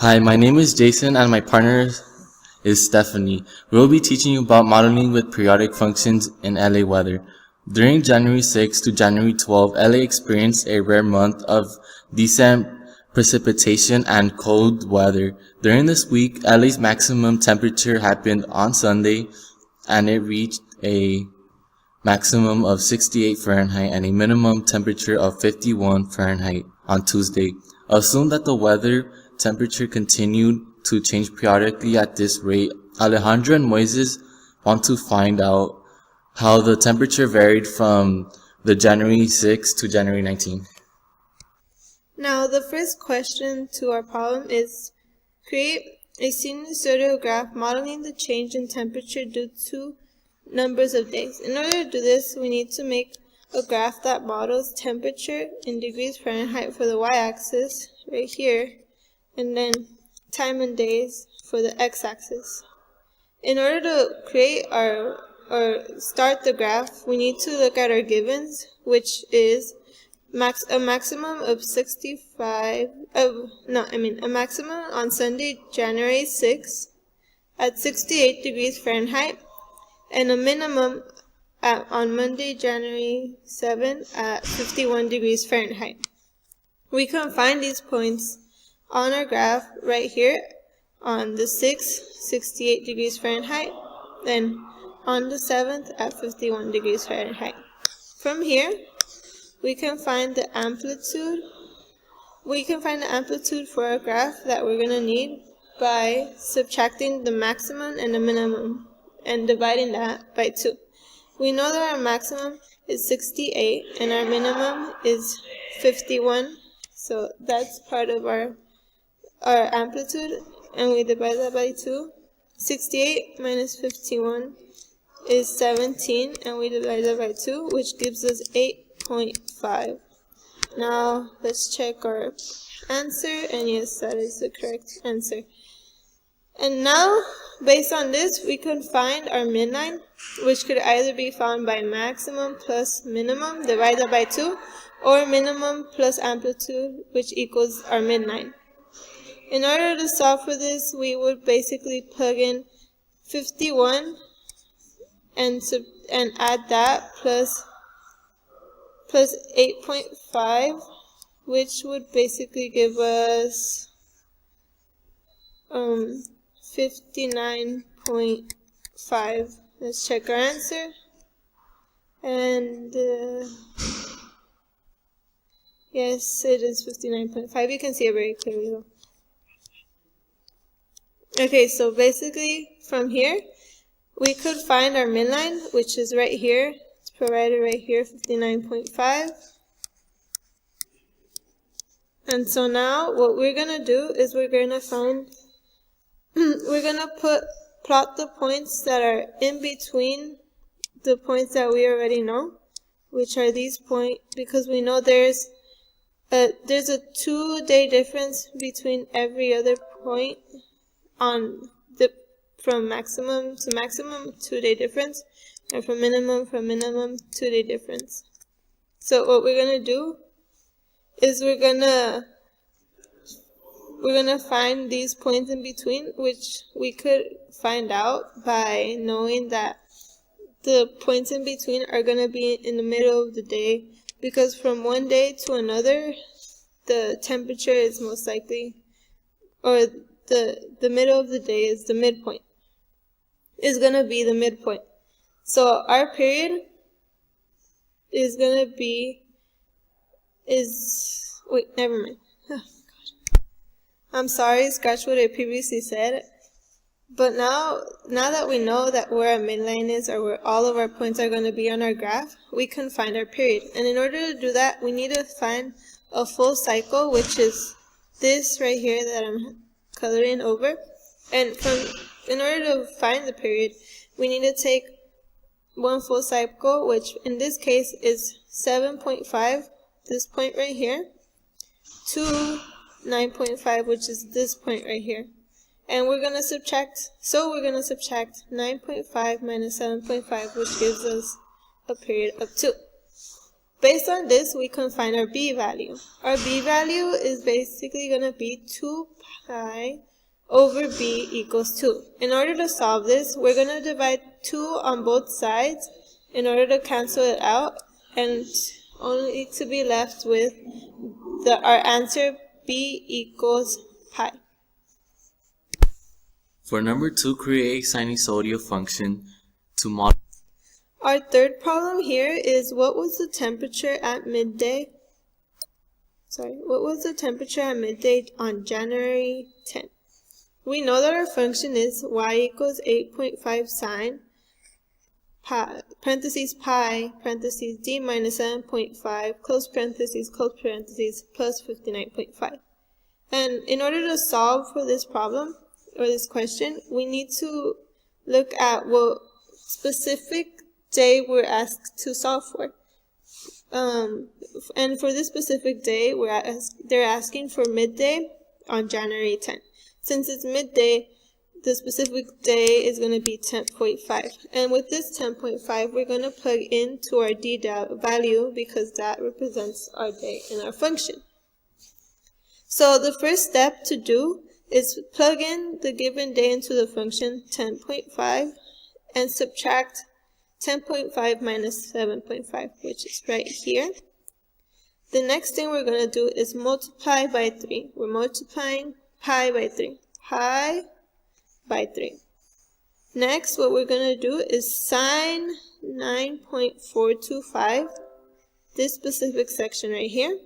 Hi, my name is Jason and my partner is Stephani. We'll be teaching you about modeling with periodic functions in LA weather. During January 6 to January 12, LA experienced a rare month of decent precipitation and cold weather. During this week, LA's maximum temperature happened on Sunday and it reached a maximum of 68 Fahrenheit and a minimum temperature of 51 Fahrenheit on Tuesday. Assume that the weather temperature continued to change periodically at this rate. Alejandro and Moises want to find out how the temperature varied from the January 6 to January 19. Now, the first question to our problem is create a sinusoidal graph modeling the change in temperature due to numbers of days. In order to do this, we need to make a graph that models temperature in degrees Fahrenheit for the y-axis right here, and then time in days for the x-axis. In order to create or start the graph, we need to look at our givens, which is a maximum of 65, a maximum on Sunday, January 6 at 68 degrees Fahrenheit, and a minimum on Monday, January 7 at 51 degrees Fahrenheit. We can find these points on our graph right here on the 6th, 68 degrees Fahrenheit, then on the 7th at 51 degrees Fahrenheit. From here, we can find the amplitude. We can find the amplitude for our graph that we're going to need by subtracting the maximum and the minimum and dividing that by 2. We know that our maximum is 68 and our minimum is 51, so that's part of our amplitude, and we divide that by 2. 68 minus 51 is 17, and we divide that by 2, which gives us 8.5. Now let's check our answer, and yes, that is the correct answer. And now, based on this, we can find our midline, which could either be found by maximum plus minimum divided by 2, or minimum plus amplitude, which equals our midline. In order to solve for this, we would basically plug in 51 and add that plus 8.5, which would basically give us 59.5. Let's check our answer. And yes, it is 59.5. You can see it very clearly though. Okay, so basically from here, we could find our midline, which is right here. It's provided right here, 59.5. And so now what we're going to do is we're going to plot the points that are in between the points that we already know, which are these points, because we know there's a 2-day difference between every other point on from maximum to maximum, 2-day difference, and from minimum 2-day difference. So what we're gonna do is we're gonna find these points in between, which we could find out by knowing that the points in between are gonna be in the middle of the day, because from one day to another, the temperature is most likely, or the middle of the day is the midpoint, is going to be the midpoint. So our period is going to be, wait, never mind. Oh, gosh. I'm sorry, scratch what I previously said. But now that we know that where our midline is, or where all of our points are going to be on our graph, we can find our period. And in order to do that, we need to find a full cycle, which is this right here that I'm coloring over. And in order to find the period, we need to take one full cycle, which in this case is 7.5, this point right here, to 9.5, which is this point right here. And we're going to subtract 9.5 minus 7.5, which gives us a period of 2. Based on this, we can find our b value. Our b value is basically going to be 2 pi over b equals 2. In order to solve this, we're going to divide 2 on both sides in order to cancel it out and only to be left with our answer b equals pi. For number 2, create a sinusoidal function to model. Our third problem here is what was the temperature at midday? What was the temperature at midday on January 10th? We know that our function is y equals 8.5 sine pi, parentheses pi, parentheses d minus 7.5, close parentheses, plus 59.5. And in order to solve for this problem, or this question, we need to look at what specific day we're asked to solve for. And for this specific day, they're asking for midday on January 10th. Since it's midday, the specific day is going to be 10.5. And with this 10.5, we're going to plug into our d value because that represents our day in our function. So the first step to do is plug in the given day into the function 10.5 and subtract 10.5 minus 7.5, which is right here. The next thing we're going to do is multiply by 3. We're multiplying pi by 3. Pi by 3. Next, what we're going to do is sine 9.425, this specific section right here.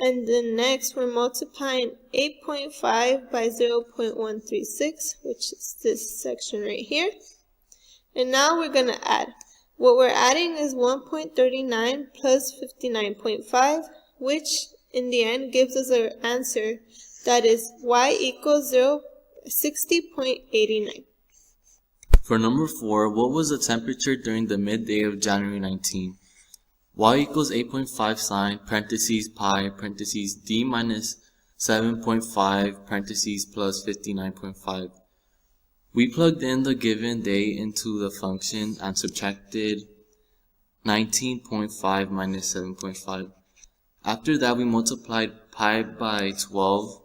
And then next, we're multiplying 8.5 by 0.136, which is this section right here. And now we're going to add. What we're adding is 1.39 plus 59.5, which in the end gives us our answer that is y equals 60.89. For number 4, what was the temperature during the midday of January 19? Y equals 8.5 sine, parentheses pi, parentheses d minus 7.5, parentheses plus 59.5. We plugged in the given day into the function and subtracted 19.5 minus 7.5. After that, we multiplied pi by 12.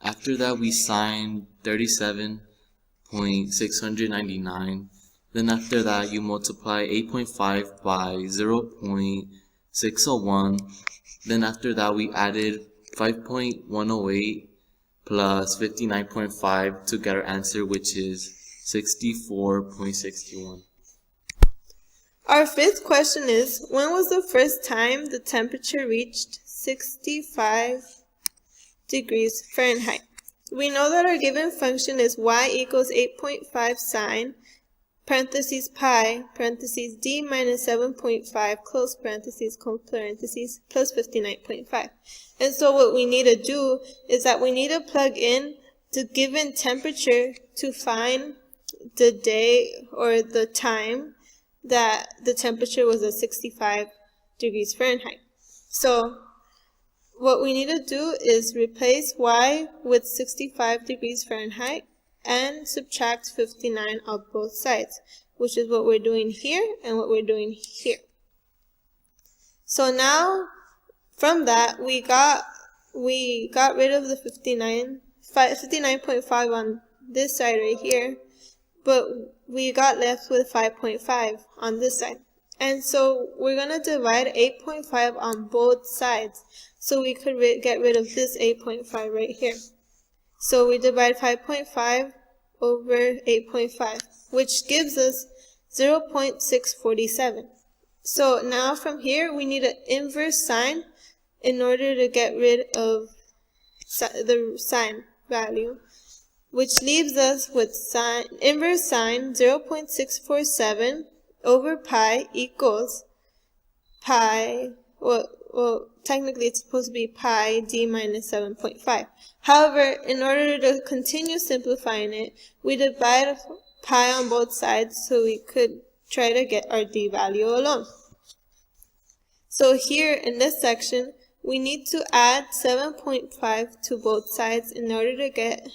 After that, we signed 37.699. Then after that, you multiply 8.5 by 0.601. Then after that, we added 5.108 plus 59.5 to get our answer, which is 64.61. Our fifth question is, when was the first time the temperature reached 65 degrees Fahrenheit? We know that our given function is y equals 8.5 sine, parentheses pi, parentheses d minus 7.5, close parentheses, plus 59.5. And so what we need to do is that we need to plug in the given temperature to find the day or the time that the temperature was at 65 degrees Fahrenheit. So what we need to do is replace y with 65 degrees Fahrenheit and subtract 59 on both sides, which is what we're doing here and what we're doing here. So now from that we got rid of the 59.5 on this side right here, but we got left with 5.5 on this side. And so we're going to divide 8.5 on both sides so we could get rid of this 8.5 right here. So we divide 5.5 over 8.5, which gives us 0.647. So now from here we need an inverse sign in order to get rid of the sign value, which leaves us with inverse sign 0.647 over pi equals pi, well, technically it's supposed to be pi d minus 7.5. However, in order to continue simplifying it, we divide pi on both sides so we could try to get our d value alone. So here in this section, we need to add 7.5 to both sides in order to get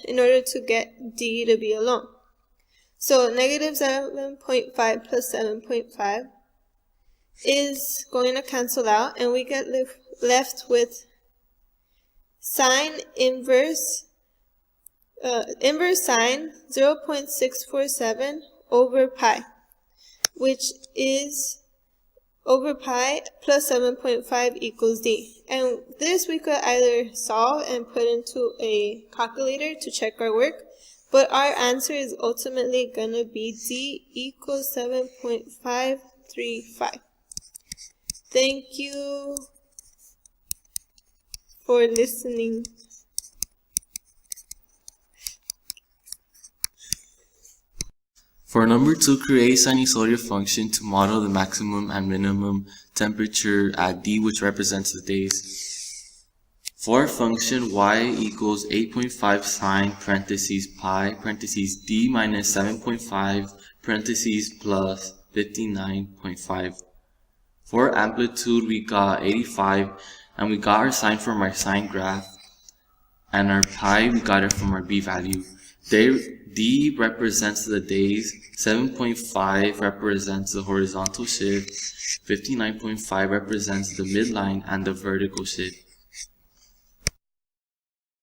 d to be alone. So negative 7.5 plus 7.5 is going to cancel out, and we get left with sine inverse sine 0.647 over pi, which is over pi plus 7.5 equals d. And this we could either solve and put into a calculator to check our work, but our answer is ultimately going to be d equals 7.535. Thank you for listening. For number 2, create a sinusoidal function to model the maximum and minimum temperature at D, which represents the days. For our function y equals 8.5 sine parentheses pi parentheses D minus 7.5 parentheses plus 59.5. For amplitude, we got 85, and we got our sine from our sine graph, and our pi, we got it from our b value. D represents the days, 7.5 represents the horizontal shift, 59.5 represents the midline and the vertical shift.